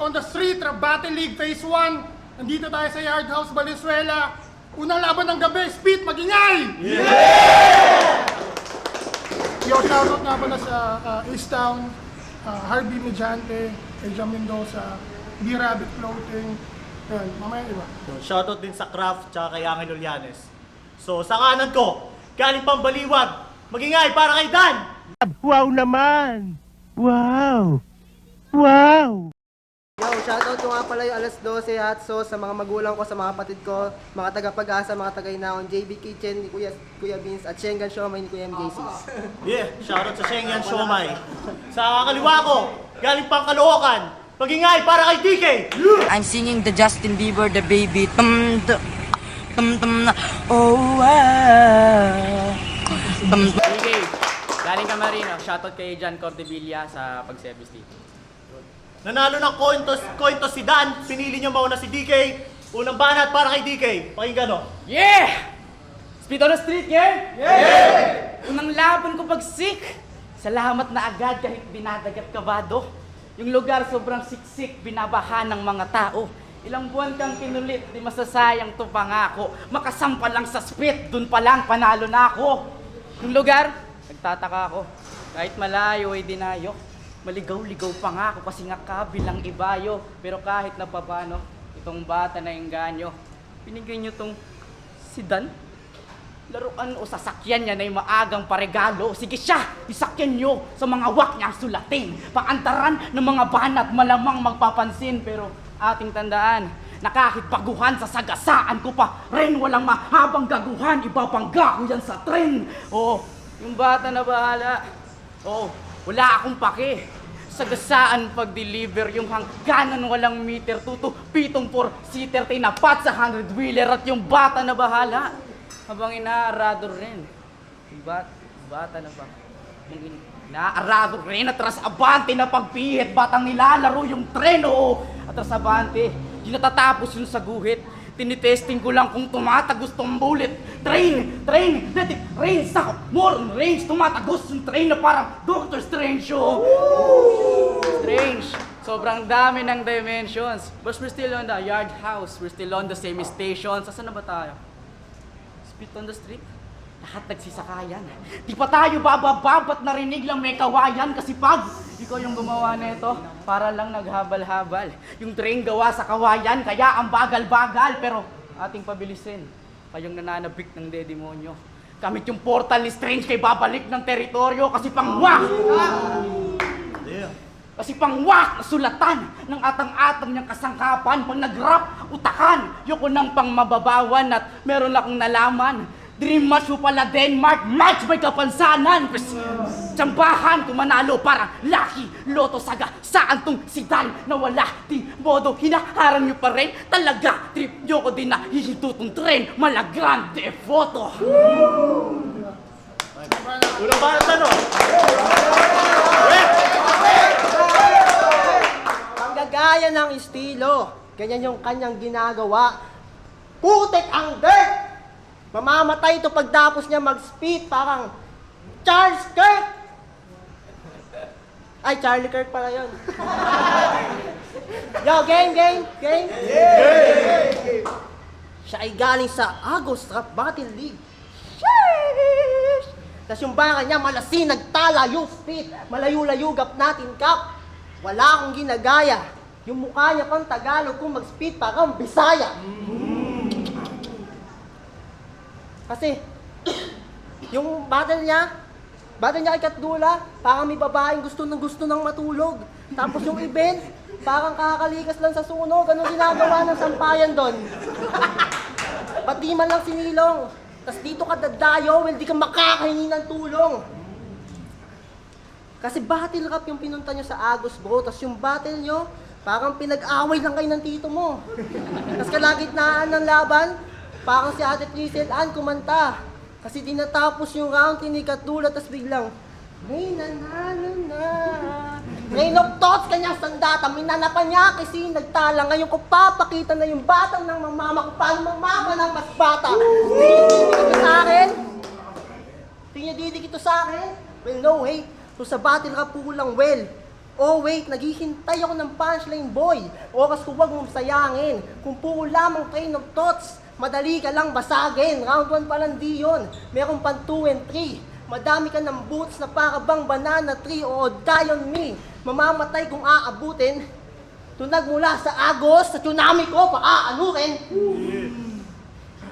On the Street, Battle League Phase 1. Nandito tayo sa Yard House, Valenzuela. Unang laban ng gabi, Speed, magingay! Yeah! Yo, shoutout nga pala sa East Town, Harvey Mediante, Eja Mendoza, B-Rabbit Clothing. Yan, mamaya iba. Shoutout din sa Craft tsaka kay Angel Olianes. So, sa kanan ko, galing pang Baliwag, magingay para kay Dan! Wow naman! Wow! Wow! Yo, shoutout ko nga pala yung alas 12 hot sauce sa mga magulang ko, sa mga kapatid ko, mga taga-Pag-asa, mga taga-Inaon, JB Kitchen ni Kuya Vince at Shengan Siomay ni Kuya MJC. Yeah, shoutout sa Shengan Siomay. Sa kaliwa ko, galing pang Caloocan, magingay para kay DK! I'm singing the Justin Bieber, the baby. Oh, wow. DK, galing ka Marino, shoutout kay John Cordevilla sa Pag-Service dito. Nanalo ng coin toss si Dan, pinili niyo mauna si DK. Unang banat para kay DK. Pakinggan o. Yeah! Speed on the street, yeah? Yeah! Unang laban ko pagsik. Salamat na agad kahit binadagat kabado. Yung lugar sobrang siksik, binabahan ng mga tao. Ilang buwan kang kinulit, di masasayang to pangako. Makasampa lang sa spit, dun pa lang panalo na ako. Yung lugar, nagtataka ako. Kahit malayo ay dinayo. Maligaw-ligaw pa nga ako kasi nga kabilang ibayo. Pero kahit na papano, itong bata na engganyo, pinigay nyo tong si Dan. Laruan o sasakyan niya na yung maagang paregalo. Sige siya, isakyan nyo sa mga wak niyang sulatin. Paantaran ng mga banat malamang magpapansin. Pero ating tandaan, na kahit baguhan sa sagasaan ko pa rin walang mahabang gaguhan. Ibabangga ko yan sa tren. Oh, yung bata na bahala. Oh, wala akong pake. Sagasaan pag-deliver yung hangganan walang meter. Pitong 4-seater, tinapat sa 100-wheeler at yung bata na bahala. Habang inaarado rin. Yung bata na ba? Yung inaarado rin, atras abante na pagpihit. Batang nilalaro yung tren, oo. Atras abante, yung natatapos yung sa guhit. Tinitesting ko lang kung tumatagos tong bullet. Train, let it rain. Sakop, more on range. Tumatagos yung train na parang Doctor Strange. Strange. Sobrang dami ng dimensions. But we're still on the Yard House. We're still on the same station. Saan na ba tayo? Speed on the street? Lahat nagsisakayan. Di pa tayo babababat narinig lang may kawayan kasi pag ikaw yung gumawa nito, para lang naghabal-habal. Yung train gawa sa kawayan, kaya ang bagal-bagal. Pero ating pabilisin, kayong nananabik ng dedemonyo. Kamit yung portal ni Strange kay babalik ng teritoryo kasi pangwak! Kasi pangwak na sulatan ng atang-atang niyang kasangkapan. Pag nag-rap, utakan. Yoko nang pang mababawan at meron akong nalaman. Dream match mo pala Denmark, match may kapansanan. Tsambahan kung manalo para lucky loto saga. Saan tong si Dan na wala di modo hinaharang nyo pa rin? Talaga trip nyo ko din na hihinto tong tren. Malagrande photo. Unang banat na no? Ang gagaya ng estilo, ganyan yung kanyang ginagawa. Putik ang dirt! Mamamatay ito pagtapos niya mag-speed, parang Charles Kirk! Ay, Charlie Kirk pala yun. Yo, game! Siya ay galing sa Agos Rap Battle League. Sheesh! Tapos yung baka niya malasin, nagtala yung speed. Malayo-layo gap natin, Kap. Wala akong ginagaya. Yung mukha niya pang Tagalog kung mag-speed parang Bisaya. Kasi, yung battle niya kay Katdula, parang may babaeng gusto ng matulog. Tapos yung event, parang kakalikas lang sa sunog. Anong ginagawa ng sampayan doon? Ba't di man lang sinilong? Tapos dito ka dadayo, well, di ka makakahingi ng tulong. Kasi battle rap yung pinunta nyo sa Agos, bro. Tapos yung battle nyo, parang pinag-away lang kayo ng tito mo. Tapos kalagitnaan ng laban, parang si Ate Trisel Ann kumanta. Kasi tinatapos yung round, tinikatula, tapos biglang, may nanalo na. Rain of thoughts, kanyang sandata, minanapan niya kasi nagtala. Ngayon ko papakita na yung batang ng mamama ko, paano mamama ng mas bata. Tingin ito sa akin? Tingin didik ito sa akin? Well, no, wait. So sa battle rap po lang, well. Oh wait, naghihintay ako ng punchline, boy. Oras ko wag mong sayangin. Kung puro lamang train of thoughts, madali ka lang basagin. Round 1 pa lang di yun. Meron pang 2 and 3. Madami ka ng boots na para bang banana tree o die on me. Mamamatay kung aabutin. Tunag mula sa Agos, sa tsunami ko, paaanurin.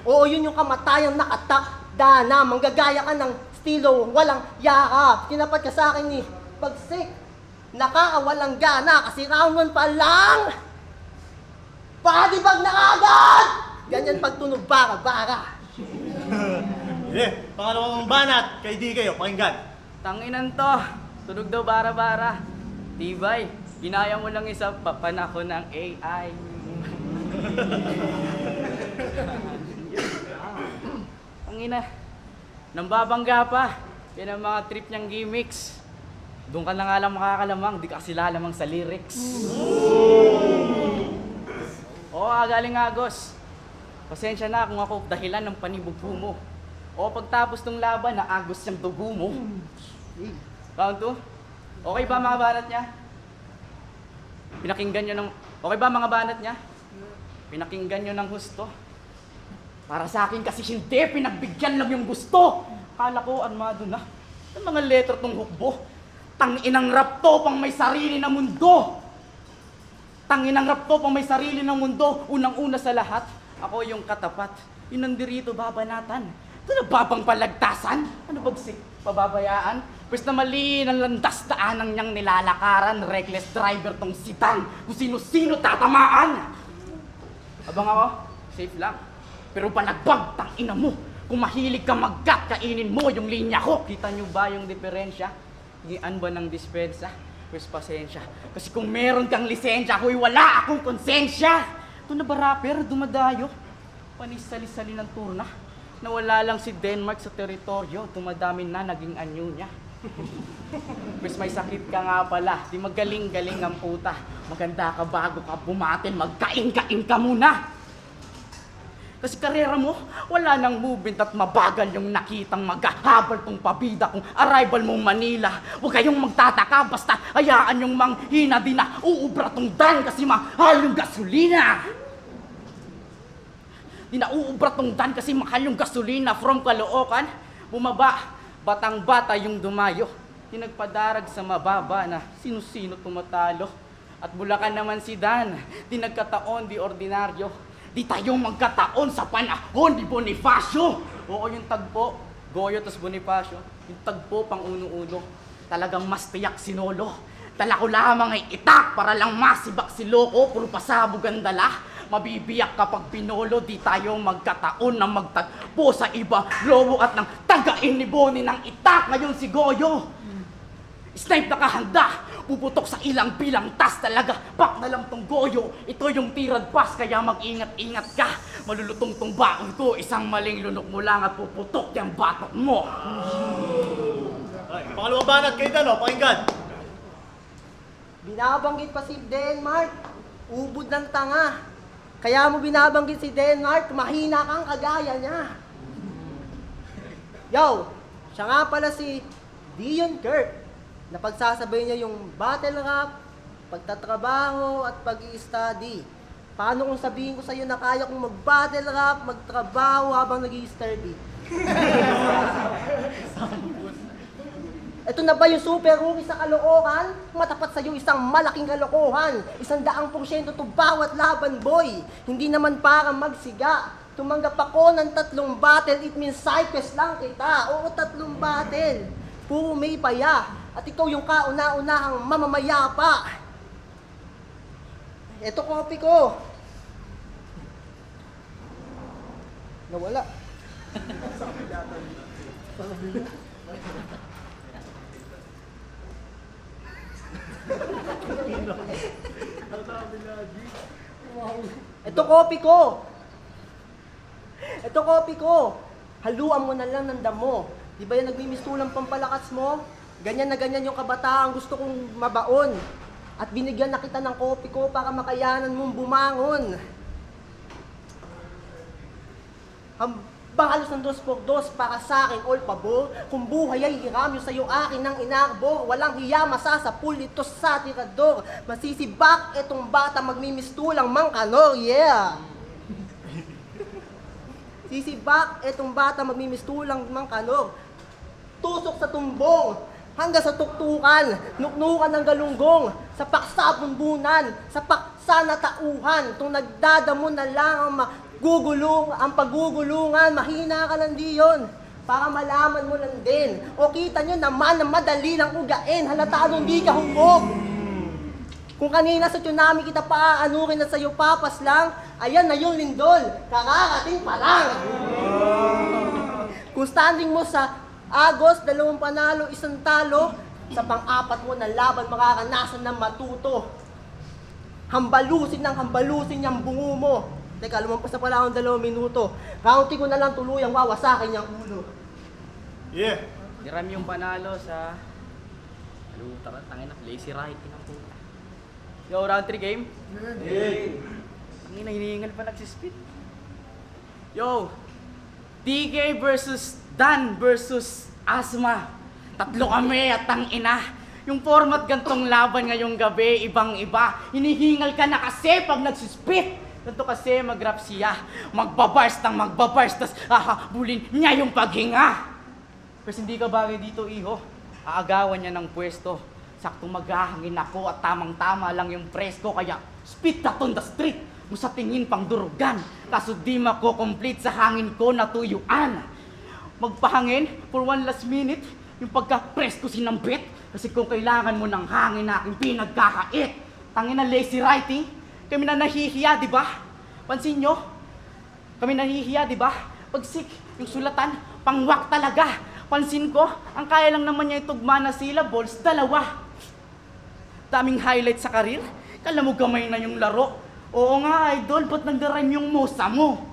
Oo, yun yung kamatayang nakatakda na. Manggagaya ka ng estilo, walang yakap. Tinapat ka sa akin ni Pagsik. Nakakawalang gana kasi round 1 pa lang. Padibag na agad! Ganyan pagtunog bara-bara. Pangalawang banat, kay di kayo, pakinggan. Tanginan to. Tunog daw bara-bara. Tibay, ginaya mo lang isa pa panahon ng AI. Tangina, nambabangga pa. Yan ang mga trip niyang gimmicks. Doon ka na nga lang makakalamang, di ka kasi lalamang sa lyrics. Oo, galing Agos. Pasensya na kung ako dahilan ng panibugho mo. O pagtapos ng laban, naagos siyang dugo mo. Round 2. Okay ba mga banat niya? Pinakinggan nyo ng... Okay ba mga banat niya? Pinakinggan nyo ng husto. Para sa akin kasi hindi, pinagbigyan lang yung gusto. Akala ko, armado na. Ang mga letter tong hukbo. Tanginang rap to pang may sarili na mundo. Tanginang rap to pang may sarili ng mundo. Unang-una sa lahat, ako yung katapat. Yung nandirito babanatan. Ito na babang palagtasan? Ano bagsik? Pababayaan? Pwes na mali ng landas daanan niyang nilalakaran. Reckless driver tong sitan. Kung sino-sino tatamaan. Abang ako, safe lang. Pero palagbag, tangina mo. Kung mahilig ka maggat, kainin mo yung linya ko. Kita nyo ba yung diferensya? Higian ba ng dispensa? Pwes pasensya. Kasi kung meron kang lisensya, huy, wala akong konsensya. Ito na ba rapper, dumadayo? Panisali-sali ng turna. Nawala lang si Denmark sa teritoryo, tumadami na naging anyo niya. Pwes may sakit ka nga pala, di magaling-galing ang puta. Maganda ka bago ka bumatin, magkain-kain ka muna. Kasi karera mo, wala nang movement at mabagal yung nakitang maghahabal tong pabida kung arrival mo Manila. Huwag kayong magtataka, basta hayaan yung manghina din na uubra tong dan kasi mahal yung gasolina. Di na uubra tong dan kasi mahal yung gasolina from Caloocan. Bumaba, batang-bata yung dumayo. Di nagpadarag sa mababa na sino-sino tumatalo. At Bulacan naman si Dan, di nagkataon, di ordinaryo. Di tayo magkataon sa panahon ni Bonifacio. Oo, yung tagpo, Goyo tas Bonifacio. Yung tagpo pang uno-uno. Talagang mas tiyak sinolo. Dala ko lamang ay itak para lang masibak si loko. Puro pasabog ang dala. Mabibiyak kapag pinolo, di tayo magkataon na magtagpo sa iba. Lobo at nang tagain ni Boni ng itak. Ngayon si Goyo. Snipe na kahanda. Puputok sa ilang bilang tas talaga. Pak na lang tong Goyo. Ito yung tirad pass kaya mag-ingat-ingat ka. Malulutong tong bakon ko. Isang maling lunok mo lang at puputok yung batok mo. Ay, pangalawang banat, kayo dalo, pakinggan. Binabanggit pa si Denmark. Ubod ng tanga. Kaya mo binabanggit si Denmark, mahina kang kagaya niya. Yo, siya nga pala si Dion Kirk. Napagsasabay niya yung battle rap, pagtatrabaho at pag-i-study. Paano kung sabihin ko sa'yo na kaya kong mag-battle rap, magtrabaho habang nag-i-study? Ito na ba yung super rookie sa Caloocan? Matapat sa'yo isang malaking kalokohan. 100% to bawat laban, boy. Hindi naman para magsiga. Tumanggap ako ng 3 battle, it means side quest lang kita. Oo, 3 battle. Puro may paya. At ikaw yung kauna-unahang mamamayapa. Ito copy ko. Nawala. Ito copy ko. Ito copy ko. Haluan mo na lang ng damo. Di ba yan nagmimistulang pampalakas mo? Ganyan na ganyan yung kabataan gusto kong mabaon. At binigyan na kita ng copy ko para makayanan mong bumangon. Hambang halos ng 2x2 para sa akin, all pabor. Kung buhay ay hiram yung sa'yo akin ng inarbor. Walang hiya, masasapul ito sa tirador. Masisibak itong bata magmimistulang mangkanor, yeah! Sisibak itong bata magmimistulang mangkanor. Tusok sa tumbong, hanggang sa tuktukan, nuknukan ng galunggong, sa paksa bunbunan, sa paksa na tauhan, itong nagdadamo na lang ang pagugulungan, mahina ka lang diyon, para malaman mo lang din. O kita nyo naman na madali lang ugain, halata nung di ka hubog. Kung kanina sa tsunami kita paaanurin at sa'yo papas lang, ayan na yung lindol, kakarating pa lang. Kung standing mo sa Agos, 2 panalo, 1 talo, sa pang-4 mo na laban makakanasan ng matuto. Hambalusin yung bungo mo. Teka, lumampas na pala akong 2 minuto. County ko na lang tuluyang wawasakin yung ulo. Yeah. Hiram yung panalo sa... Tara, tangin na, lazy writing ang puta. Yo, round 3 game? Tangin na, hinihingal pa nagsispit. Yo, DK versus Dan versus Asma. 3 kami at ang ina. Yung format gantong laban ngayong gabi, ibang-iba. Hinihingal ka na kasi pag nagsispit. Ganto kasi mag-rap siya. Magbabars, tas hahabulin niya yung paghinga. Pero hindi ka bagay dito, iho. Aagawan niya ng pwesto. Saktong maghahangin ako at tamang-tama lang yung presko. Kaya spit that on the street. Mo sa tingin pang durugan. Kaso di mako-complete sa hangin ko na tuyuan. Magpahangin for 1 last minute, yung pagka-press ko sinambit. Kasi kung kailangan mo ng hangin na aking pinagkakait. Tangin na lazy writing, kami na nahihiya, di ba? Pansin nyo? Kami nahihiya, di ba? Pagsik, yung sulatan, pangwak talaga. Pansin ko, ang kaya lang naman niya itugma na syllables, 2. Daming highlight sa karir, kala mo gamay na yung laro. Oo nga, idol, ba't nagdarime yung musa mo?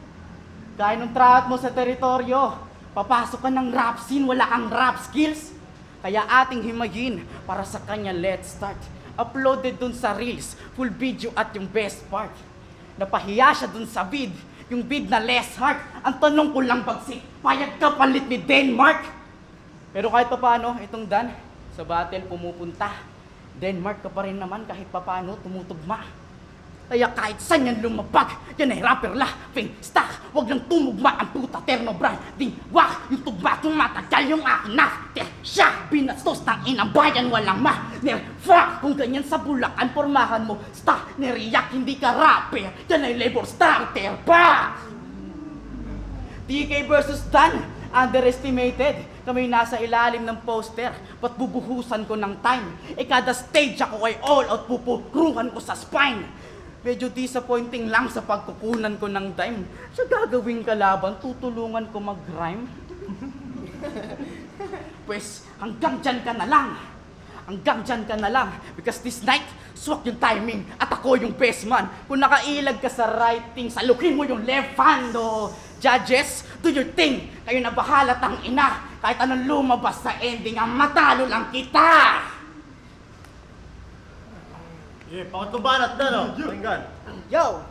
Kaya nung traat mo sa teritoryo, papasok ka ng rap scene, wala kang rap skills. Kaya ating himayin para sa kanya let's start. Uploaded dun sa Reels, full video at yung best part. Napahiya siya dun sa vid, yung vid na less heart. Ang tanong ko lang bagsik, payag ka palit ni Denmark. Pero kahit papaano, itong Dan, sa battle pumupunta. Denmark ka pa rin naman kahit papaano tumutugma. Kaya kahit saan yan lumabag, yan ay rapper laughing stock. Huwag lang tumugma ang puta terno brand. Di wak, yung tugma tumatagal yung akin na siya, binastos ng inang bayan walang fuck. Kung ganyan sa Bulacan, pormahan mo sta, neriyak hindi ka rapper. Yan ay labor starter pa. DK versus Dan, underestimated. Kami nasa ilalim ng poster, ba't bubuhusan ko ng time? Kada stage ako ay all out, pupuruhan ko sa spine. Medyo disappointing lang sa pagkukunan ko ng dime. Sa gagawing kalaban, tutulungan ko mag-rhyme. Pues, hanggang dyan ka na lang. Hanggang dyan ka na lang. Because this night, swak yung timing at ako yung best man. Kung nakailag ka sa writing, salukin mo yung left hand. O, judges, do your thing. Kayo na bahala tang ina. Kahit anong lumabas sa ending, ang matalo lang kita. Yeah, pakatubanat na, no? Tinggan. Yo!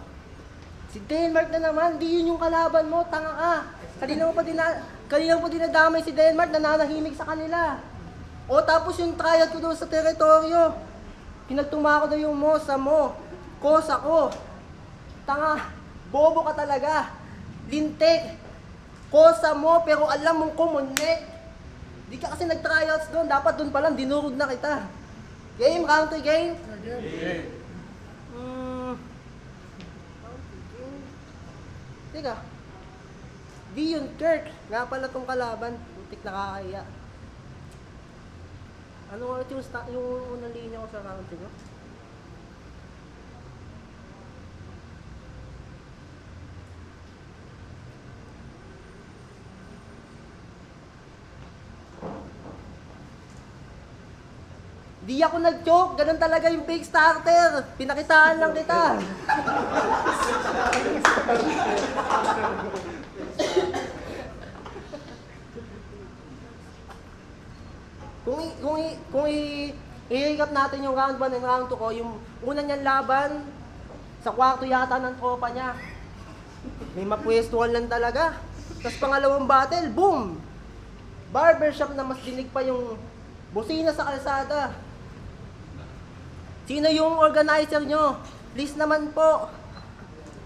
Si Denmark na naman, di yun yung kalaban mo, tanga ka. Kanina mo pa dinadamay si Denmark, nananahimik sa kanila. O tapos yung tryout ko doon sa teritoryo, pinagtuma ko na yung mosa mo, kosa ko. Tanga, bobo ka talaga. Lintik, kosa mo, pero alam mong kumunik. Di ka kasi nag-tryouts doon, dapat doon pa lang dinurog na kita. Game, counter game? Teka, Dion Kirk. Nga pala tong kalaban. Putik nakakaya. Ano nga ulit yung unang linya ko sa country nyo? Di ako nag-joke, ganun talaga yung fake starter. Pinakitaan lang kita. Kung i-recap natin yung round 1 and round 2 ko, yung una niyang laban, sa kwarto yata ng tropa niya. May mapwestuhan lang talaga. Tapos pangalawang battle, boom! Barbershop na mas dinig pa yung busina sa kalsada. Sino yung organizer nyo? Please naman po.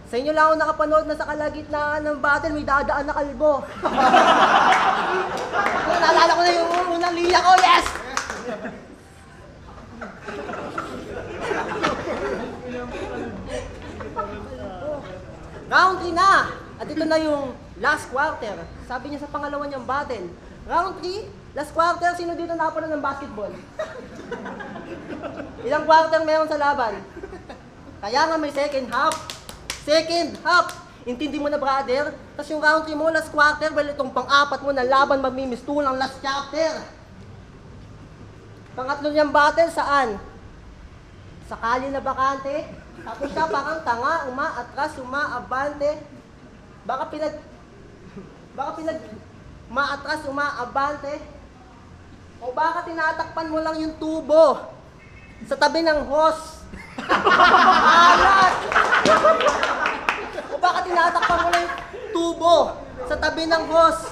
Sa inyo lang ako nakapanood na sa kalagitnaan ng battle, may dadaan na kalbo. Naalala ko na yung unang linya ko, yes! Round 3 na! At ito na yung last quarter. Sabi niya sa pangalawa niyang battle. Round 3, last quarter, sino dito nakapanood ng basketball? Ilang quarter meron sa laban? Kaya nga may second half. Second half! Intindi mo na, brother? Tapos yung round 3 mo, last quarter, well, itong pang-apat mo na laban magmimistulang last chapter. Pangatlo niyang battle, saan? Sakali na bakante. Tapos siya parang tanga, umaatras, umaabante. Baka umaatras, umaabante. O baka tinatakpan mo lang yung tubo sa tabi ng hose. Alat! O baka tinatakpan mo lang yung tubo sa tabi ng hose.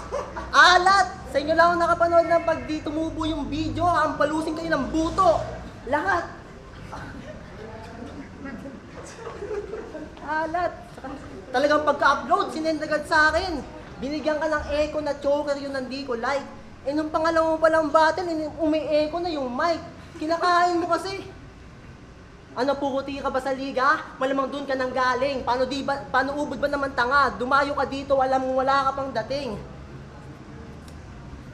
Alat! Sa inyo lang ako nakapanood ng pag di tumubo yung video, ang palusin kayo ng buto. Lahat. Alat. Talagang pagka-upload, sinend agad sa akin. Binigyan ka ng echo na choker yung hindi ko like. Eh nung pangalawa mo palang battle, umi-echo na yung mic. Kinakain mo kasi. Ano, pukuti ka ba sa liga? Malamang dun ka nang galing. Paano ubod ba naman tanga? Dumayo ka dito, alam mo wala ka pang dating.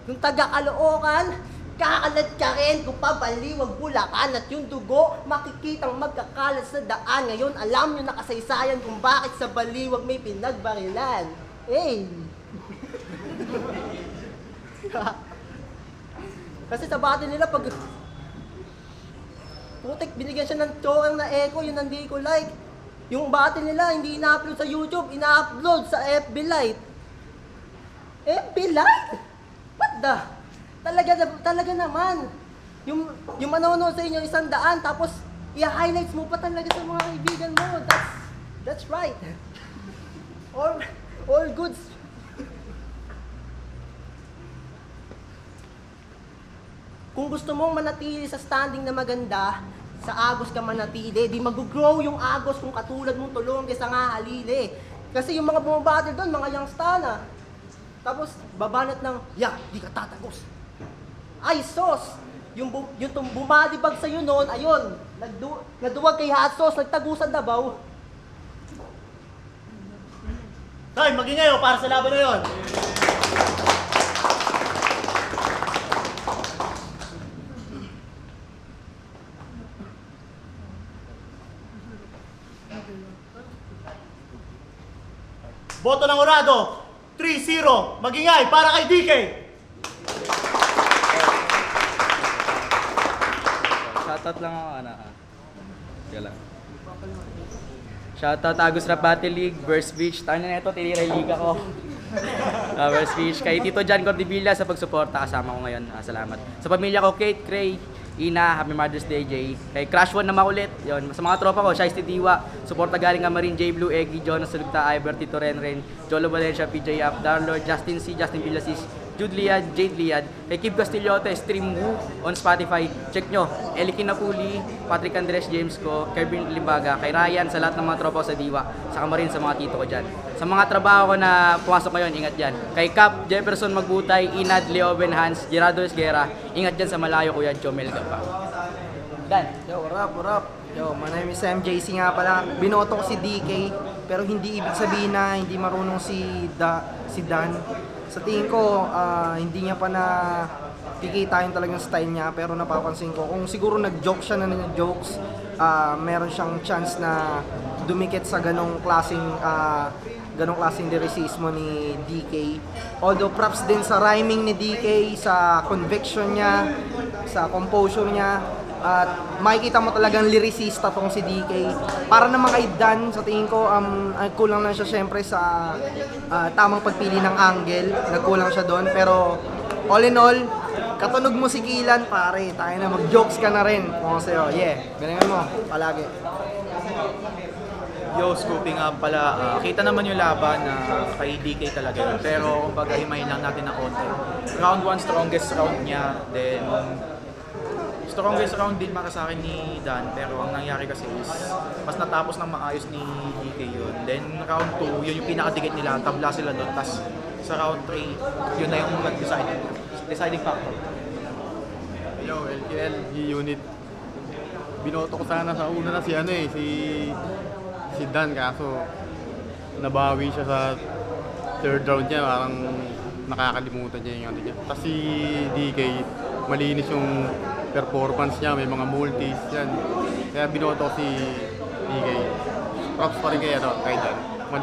Yung taga-Caloocan, kakalat ka rin kung pabaliwag Bulacan at yung dugo, makikitang magkakalat sa daan. Ngayon, alam nyo na kasaysayan kung bakit sa baliwag may pinagbarilan. Hey! Kasi sa battle nila, pag putik, binigyan siya ng chorang na echo, yun hindi ko like. Yung battle nila, hindi ina-upload sa YouTube, ina-upload sa FB Lite. FB Lite? What the? Talaga naman. Yung manonood sa inyo 100, tapos i-highlights mo pa talaga sa mga kaibigan mo. That's right. All goods. Kung gusto mong manatili sa standing na maganda, sa Agos ka manatili. Di mag-grow yung Agos kung katulad mong tulong sa nga halili. Kasi yung mga bumabattle doon, mga youngsta na. Tapos, babanat ng, di ka tatagos. Ay, sos! Yung bumalibag sa'yo noon, ayun, naduwag kay hot sauce, nagtagusan Davao. Tay, magingay para sa laban na yun. Boto ng Orado, 3-0. Magingay para kay DK. Shoutout lang ako, Kaya lang. Shoutout Agos Rap Battle League, Burst Beach. Tayo na ito, tinira yung liga ko. Burst Beach. Kay Tito John Cordivilla sa pagsuporta, kasama ko ngayon. Salamat. Sa pamilya ko, Kate, Cray, Ina, Happy Mother's Day, Jay. Kay Crash One na makulit. Yun. Sa mga tropa ko, Shiesty Diwa, suporta galing ka Marine, J Blue, Eggy, Jonas Sulugta, Iber, Tito Renren, Jolo Valencia, PJ Up, Darlord, Justin C, Justin Villasis, Jude Liad, Jade Liad, kay Kib Castillote, Stream Woo on Spotify. Check nyo. Eli Kinapuli, Patrick Andres, James ko, Kevin Limbaga, kay Ryan, sa lahat ng mga tropa ko sa Diwa, sa Kamarin, sa mga tito ko dyan. Sa mga trabaho ko na pumasok ngayon, ingat dyan. Kay Cap, Jefferson Magbutay, Inad, Leoben Hans, Gerardo Esguera, ingat dyan sa malayo Kuya Jomel Gapa. Dan. Yo, what up? Yo, my name is MJC nga pala. Binoto ko si DK. pero hindi ibig sabihin na hindi marunong si Dan. Sa tingin ko, hindi niya pa na kikita yung talagang style niya, pero napapansin ko kung siguro nag-joke siya na jokes, meron siyang chance na dumikit sa ganong klaseng lyricismo ni DK. Although props din sa rhyming ni DK, sa conviction niya, sa composure niya, at makikita mo talagang lyricista tong si DK. Para naman kay Dan, sa tingin ko, kulang lang siya syempre sa tamang pagpili ng angle. Nagkulang siya doon, pero all in all, katunog mo si Kilan, pare. Tayo na, mag-jokes ka na rin. Kung sa'yo, galingan mo, palagi. Yo, Scoopy nga pala, kita naman yung laban na kay DK talaga yun. Pero kumbaga himayin lang natin ng konti. Round 1, strongest round niya. Then, strongest round din para sa akin ni Dan. Pero ang nangyari kasi is, mas natapos ng maayos ni DK yun. Then, round 2, yun yung pinakadikit nila. Tabla sila doon. Tapos, sa round 3, yun na yung deciding factor. Yo, LKL, G-Unit. Binoto ko sana sa una na si Dan, kaso nabawi siya sa third round niya, parang nakakalimutan niya yung ano niya. Tapos si DK, malinis yung performance niya, may mga multis yan. Kaya binoto ko si DK. Props pa rin kay Dan.